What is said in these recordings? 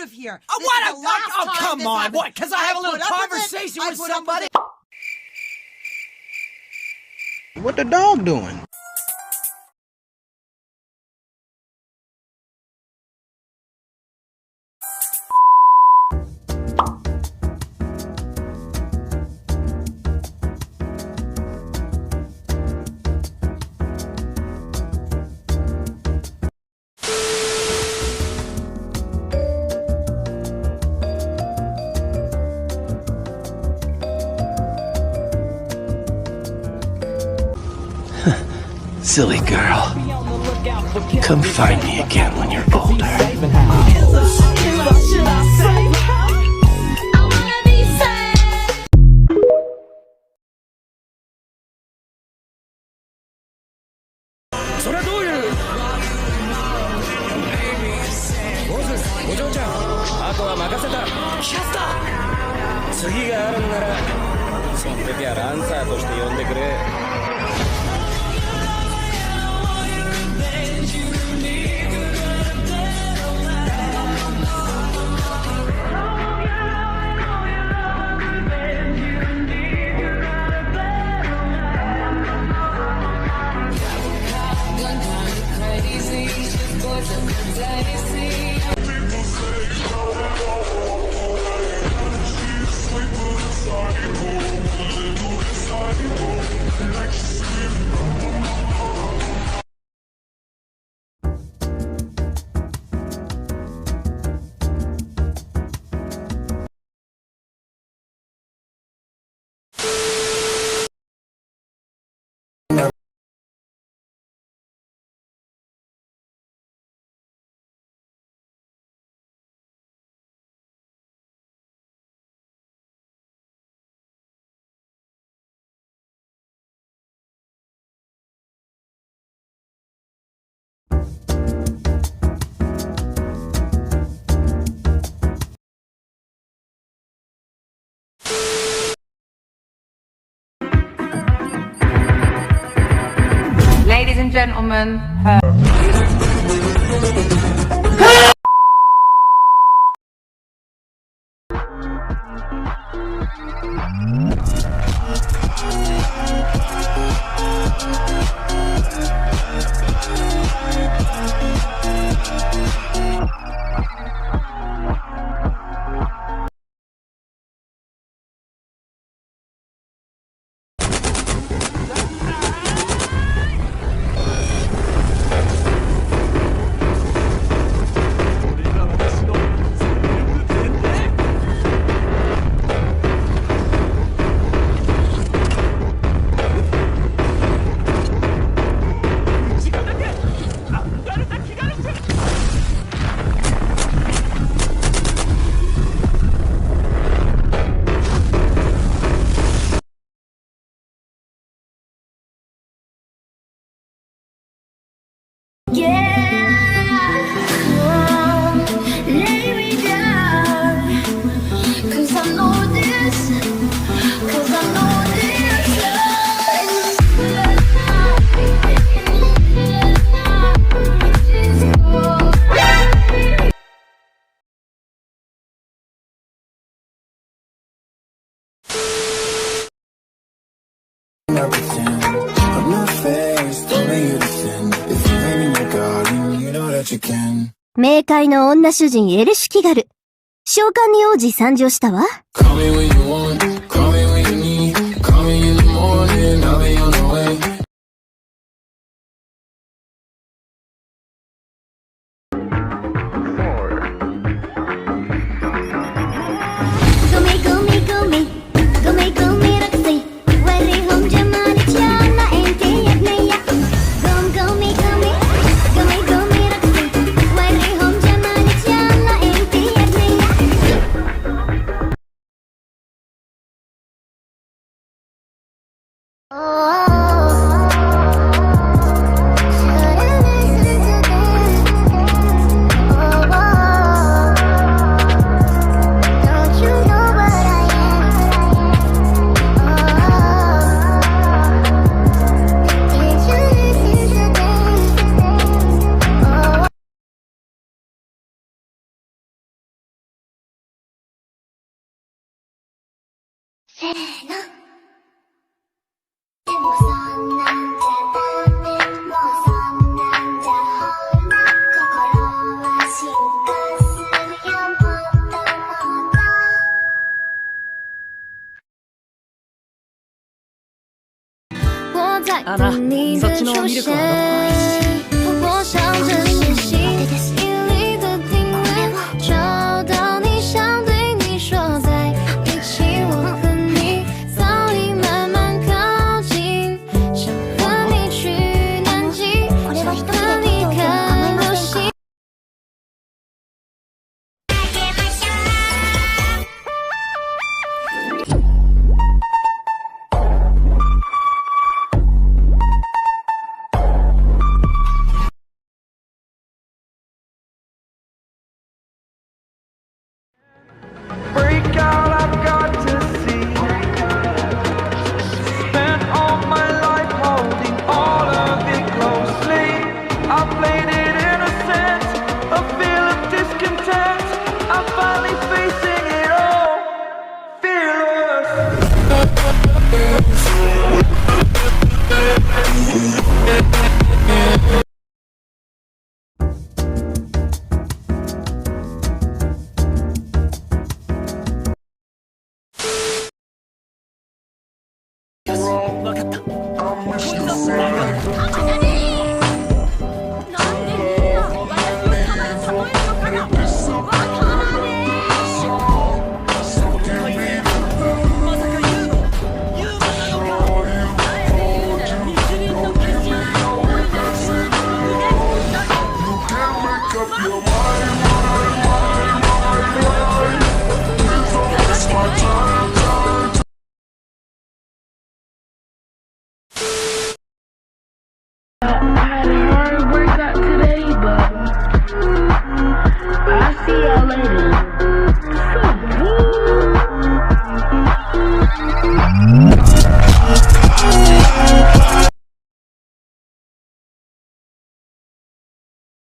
of here. Oh, This what is a... the last Oh, time come this on. happens. What? Because I have a little put up with it. conversation I with put up somebody? What the dog doing? Silly girl. Come find me again when you're older. Ladies and gentlemen,冥界の女主人エルシュキガル。召喚に応じ参上したわ。アナ、そっちのミルクは我想着写信里的定位，找到你，想对你说在一起，我和你早已慢慢靠近，想和你去南极，想和你看流星。Break out, I've got to see. Spent all my life holding all of it closely. I played it innocent, a feel of discontent. I'm finally facing it all, fearless.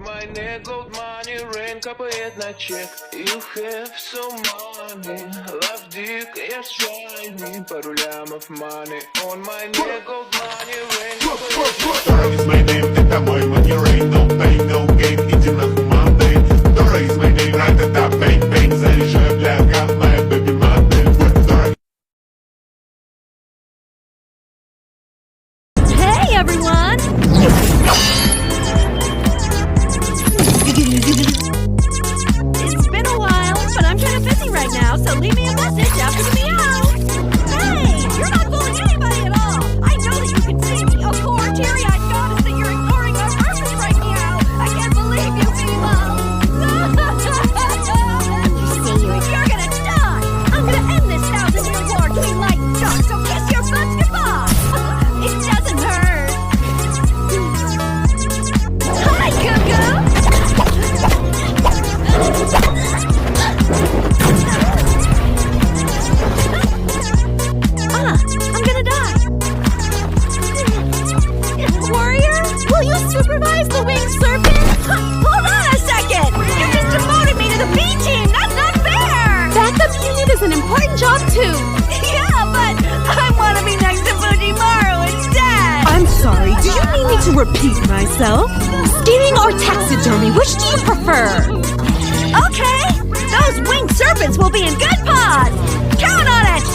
My neck gold money, rain капает на чек. You have some money, love dick, yes try me. Пару лямов money, on my neck gold money, rain капает. Dora is my name, это мой money rain. No pain, no gain, иди на Monday. Dora is my name, right at that bang bang. Заряжаю бля, как моя baby Monday. Dora. Hey everyone! It's been a while, but I'm kind of busy right now, so leave me a message after the meow. Hey, you're not fooling anybody at all. I know that you can see me, a poor teary-eyed goddess that you're ignoring our verses right meow. I can't believe you, people. You're gonna die. I'm gonna end this 1,000-year war between light and dark, so kiss your butts goodbye. It doesn't hurt. Hi, Cuckoo. I'm gonna die. Warrior, will you supervise the winged serpent? Hold on a second! You just demoted me to the B team! That's not fair! Backup unit is an important job too! Yeah, but I want to be next to Fujimaru instead! I'm sorry, do you need me to repeat myself? Skiing or taxidermy, which do you prefer? Okay, those winged serpents will be in good paws! Count on it!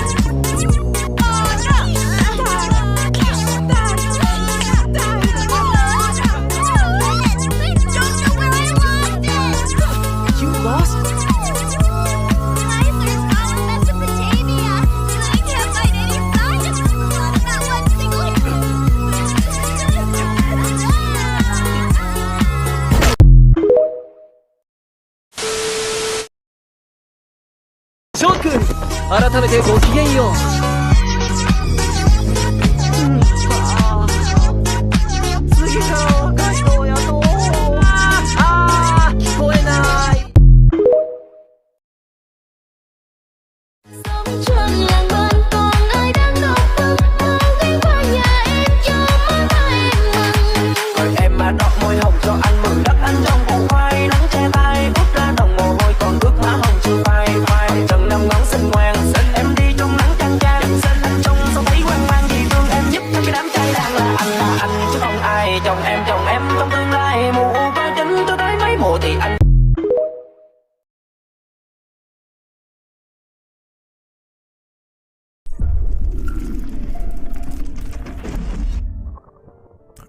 You lost? Shou君、改めてごきげんよう。次から若い子を雇おう。聞こえない。Rồi em mà đọt môi hồng cho anh mừng đất anh trong vụ khoai nắng che tay út ra đồng mồ hôi còn ướt má hồng chưa phai phai trần năm ngón xinh ngoan em đi trong nắng chang chang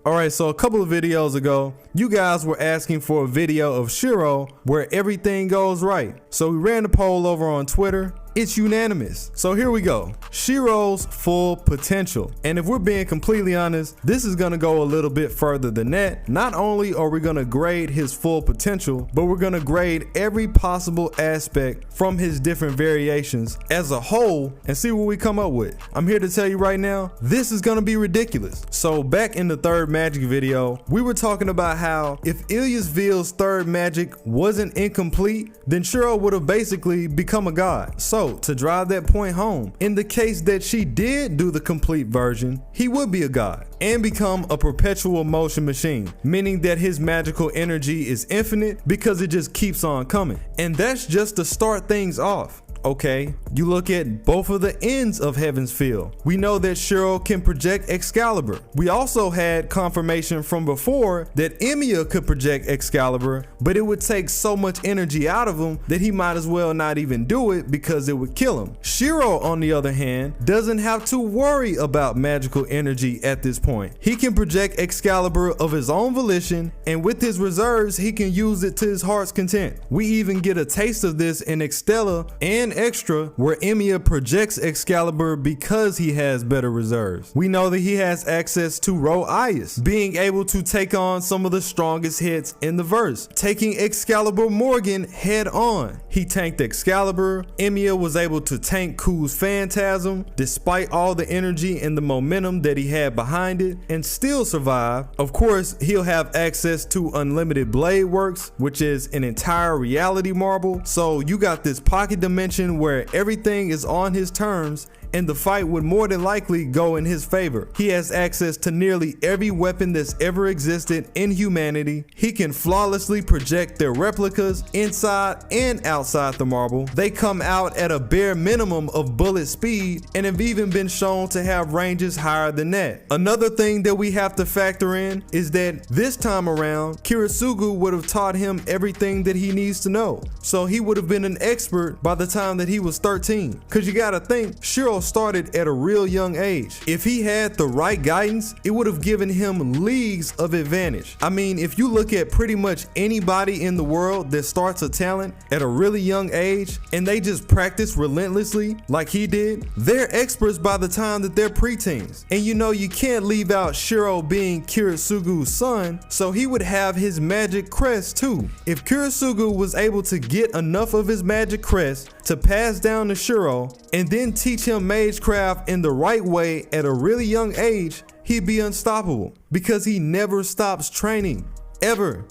Alright, so a couple of videos ago, you guys were asking for a video of Shirou where everything goes right. So we ran the poll over on Twitter. It's unanimous. So here we go. Shirou's full potential. And if we're being completely honest, this is gonna go a little bit further than that. Not only are we gonna grade his full potential, but we're gonna grade every possible aspect from his different variations as a whole and see what we come up with. I'm here to tell you right now, this is gonna be ridiculous. So back in the third magic video, we were talking about how if Ilyasville's third magic wasn't incomplete, then Shirou would have basically become a god. So to drive that point home, in the case that she did do the complete version, he would be a god and become a perpetual motion machine, meaning that his magical energy is infinite because it just keeps on coming. And that's just to start things off. Okay, you look at both of the ends of Heaven's Field. We know that Shirou can project Excalibur. We also had confirmation from before that Emiya could project Excalibur, but it would take so much energy out of him that he might as well not even do it because it would kill him. Shirou, on the other hand, doesn't have to worry about magical energy at this point. He can project Excalibur of his own volition, and with his reserves, he can use it to his heart's content. We even get a taste of this in Extella and Extra, where Emiya projects Excalibur because he has better reserves. We know that he has access to Ro-Ayas, being able to take on some of the strongest hits in the verse, taking Excalibur Morgan head on. He tanked Excalibur. Emiya was able to tank Ku's Phantasm despite all the energy and the momentum that he had behind it and still survive. Of course, he'll have access to Unlimited Blade Works, which is an entire reality marble. So you got this pocket dimension where everything is on his terms and the fight would more than likely go in his favor. He has access to nearly every weapon that's ever existed in humanity. He can flawlessly project their replicas inside and outside the marble. They come out at a bare minimum of bullet speed and have even been shown to have ranges higher than that. Another thing that we have to factor in is that this time around, Kirisugu would have taught him everything that he needs to know. So he would have been an expert by the time that he was 13. Cause you gotta think, Shirou started at a real young age. If he had the right guidance, it would have given him leagues of advantage. I mean, if you look at pretty much anybody in the world that starts a talent at a really young age and they just practice relentlessly like he did, they're experts by the time that they're preteens. And you know, you can't leave out Shirou being Kirisugu's son, so he would have his magic crest too. If Kirisugu was able to get enough of his magic crest to pass down to Shirou and then teach him magecraft in the right way at a really young age, he'd be unstoppable because he never stops training, ever.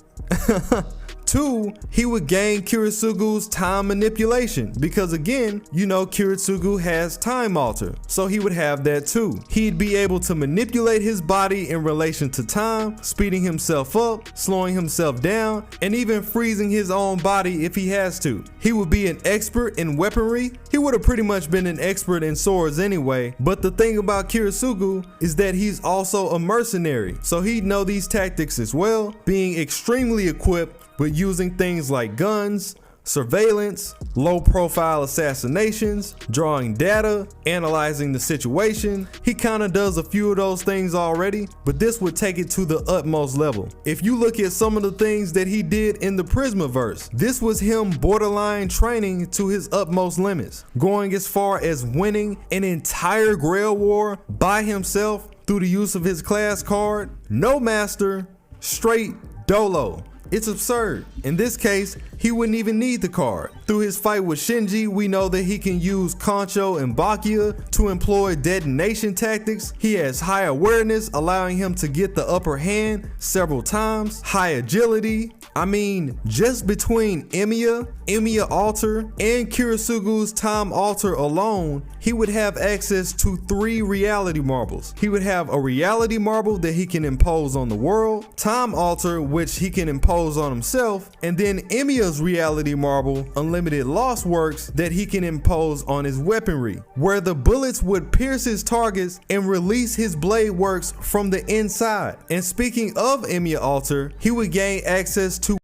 2, he would gain Kirisugu's time manipulation because again, you know Kirisugu has time alter, so he would have that too. He'd be able to manipulate his body in relation to time, speeding himself up, slowing himself down, and even freezing his own body if he has to. He would be an expert in weaponry. He would have pretty much been an expert in swords anyway, but the thing about Kirisugu is that he's also a mercenary, so he'd know these tactics as well, being extremely equipped with using things like guns, surveillance, low profile assassinations, drawing data, analyzing the situation. He kind of does a few of those things already, but this would take it to the utmost level. If you look at some of the things that he did in the Prismaverse, this was him borderline training to his utmost limits, going as far as winning an entire Grail War by himself through the use of his class card. No master, straight dolo. It's absurd. In this case, he wouldn't even need the card. Through his fight with Shinji, we know that he can use Concho and Bakia to employ detonation tactics. He has high awareness, allowing him to get the upper hand several times. High agility. I mean, just between Emiya Alter, and Kirisugu's Time Alter alone, he would have access to 3 reality marbles. He would have a reality marble that he can impose on the world, Time Alter, which he can impose on himself, and then Emiya's reality marble, Unlimited Lost Works, that he can impose on his weaponry, where the bullets would pierce his targets and release his blade works from the inside. And speaking of Emiya Alter, he would gain access to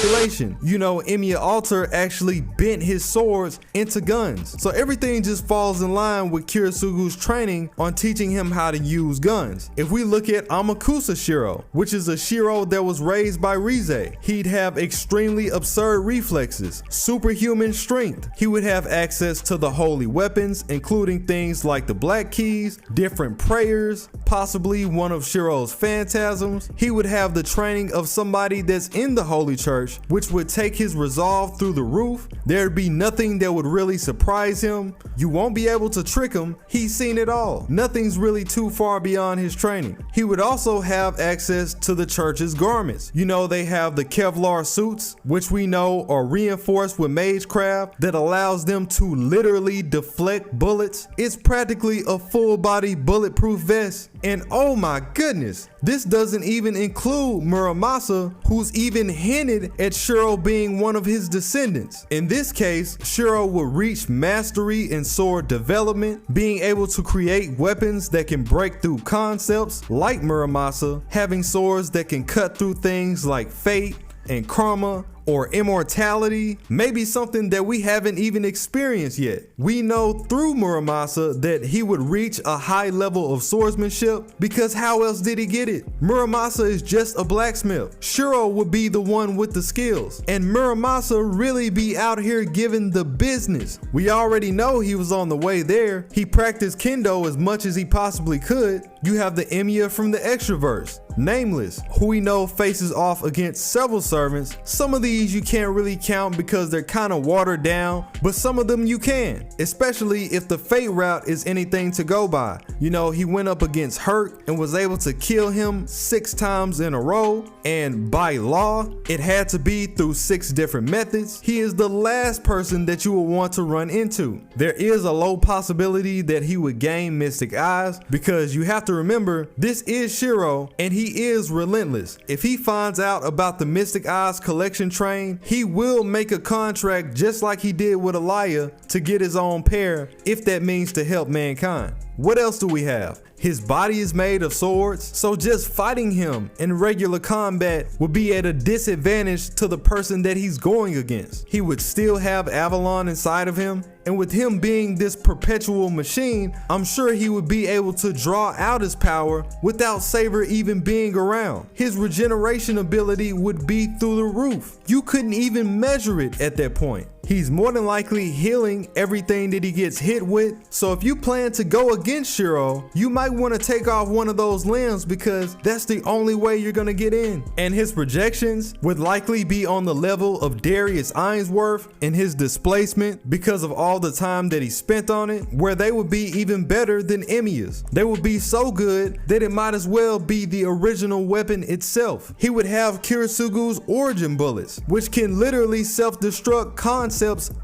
manipulation. You know, Emiya Alter actually bent his swords into guns. So everything just falls in line with Kurisugu's training on teaching him how to use guns. If we look at Amakusa Shirou, which is a Shirou that was raised by Rize, he'd have extremely absurd reflexes, superhuman strength. He would have access to the holy weapons, including things like the Black Keys, different prayers, possibly one of Shirou's phantasms. He would have the training of somebody that's in the Holy Church, which would take his resolve through the roof. There'd be nothing that would really surprise him. You won't be able to trick him. He's seen it all. Nothing's really too far beyond his training. He would also have access to the church's garments. You know, they have the Kevlar suits, which we know are reinforced with magecraft that allows them to literally deflect bullets. It's practically a full body bulletproof vest. And oh my goodness, this doesn't even include Muramasa, who's even hinted at Shirou being one of his descendants. In this case, Shirou would reach mastery in sword development, being able to create weapons that can break through concepts like Muramasa, having swords that can cut through things like fate and karma or immortality, maybe something that we haven't even experienced yet. We know through Muramasa that he would reach a high level of swordsmanship because how else did he get it? Muramasa is just a blacksmith. Shirou would be the one with the skills, and Muramasa really be out here giving the business. We already know he was on the way there. He practiced kendo as much as he possibly could. You have the Emiya from the Extraverse, Nameless, who we know faces off against several servants. Some of these you can't really count because they're kind of watered down, but some of them you can, especially if the fate route is anything to go by. You know, he went up against Hurt and was able to kill him 6 times in a row, and by law, it had to be through 6 different methods. He is the last person that you would want to run into. There is a low possibility that he would gain Mystic Eyes because you have to remember, this is Shirou and he is relentless. If he finds out about the Mystic Eyes collection train, he will make a contract just like he did with Alaya to get his own pair, if that means to help mankind. What else do we have? His body is made of swords, so just fighting him in regular combat would be at a disadvantage to the person that he's going against. He would still have Avalon inside of him, and with him being this perpetual machine, I'm sure he would be able to draw out his power without Saber even being around. His regeneration ability would be through the roof. You couldn't even measure it at that point. He's more than likely healing everything that he gets hit with, so if you plan to go against Shirou, you might want to take off one of those limbs because that's the only way you're gonna get in. And his projections would likely be on the level of Darius Ainsworth in his displacement because of all the time that he spent on it, where they would be even better than Emiya's. They would be so good that it might as well be the original weapon itself. He would have Kurisugu's origin bullets, which can literally self-destruct concepts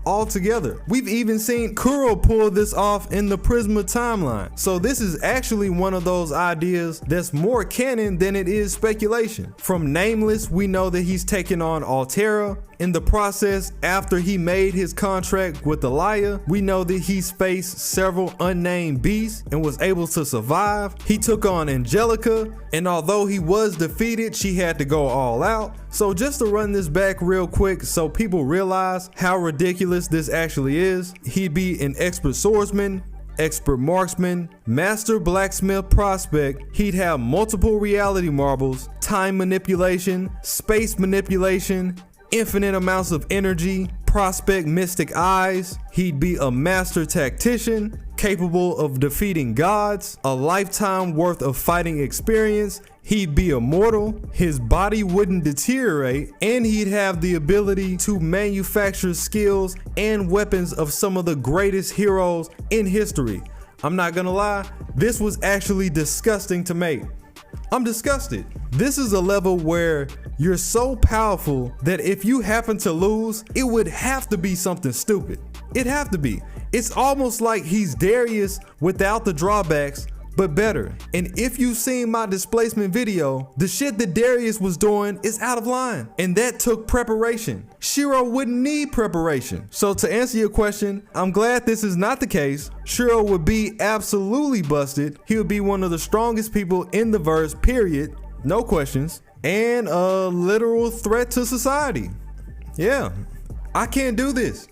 altogether. We've even seen Kuro pull this off in the Prisma timeline. So this is actually one of those ideas that's more canon than it is speculation. From Nameless, we know that he's taken on Altera. In the process, after he made his contract with Alaya, we know that he's faced several unnamed beasts and was able to survive. He took on Angelica, and although he was defeated, she had to go all out. So just to run this back real quick so people realize how ridiculous this actually is, he'd be an expert swordsman, expert marksman, master blacksmith prospect. He'd have multiple reality marbles, time manipulation, space manipulation, infinite amounts of energy, prospect mystic eyes. He'd be a master tactician, capable of defeating gods, a lifetime worth of fighting experience. He'd be immortal, his body wouldn't deteriorate, and he'd have the ability to manufacture skills and weapons of some of the greatest heroes in history. I'm not gonna lie, this was actually disgusting to make. I'm disgusted. This is a level where you're so powerful that if you happen to lose, it would have to be something stupid. It'd have to be. It's almost like he's Darius without the drawbacks, but better. And if you've seen my displacement video, the shit that Darius was doing is out of line, and that took preparation. Shirou wouldn't need preparation. So to answer your question, I'm glad this is not the case. Shirou would be absolutely busted. He would be one of the strongest people in the verse, period. No questions. And a literal threat to society. Yeah, I can't do this.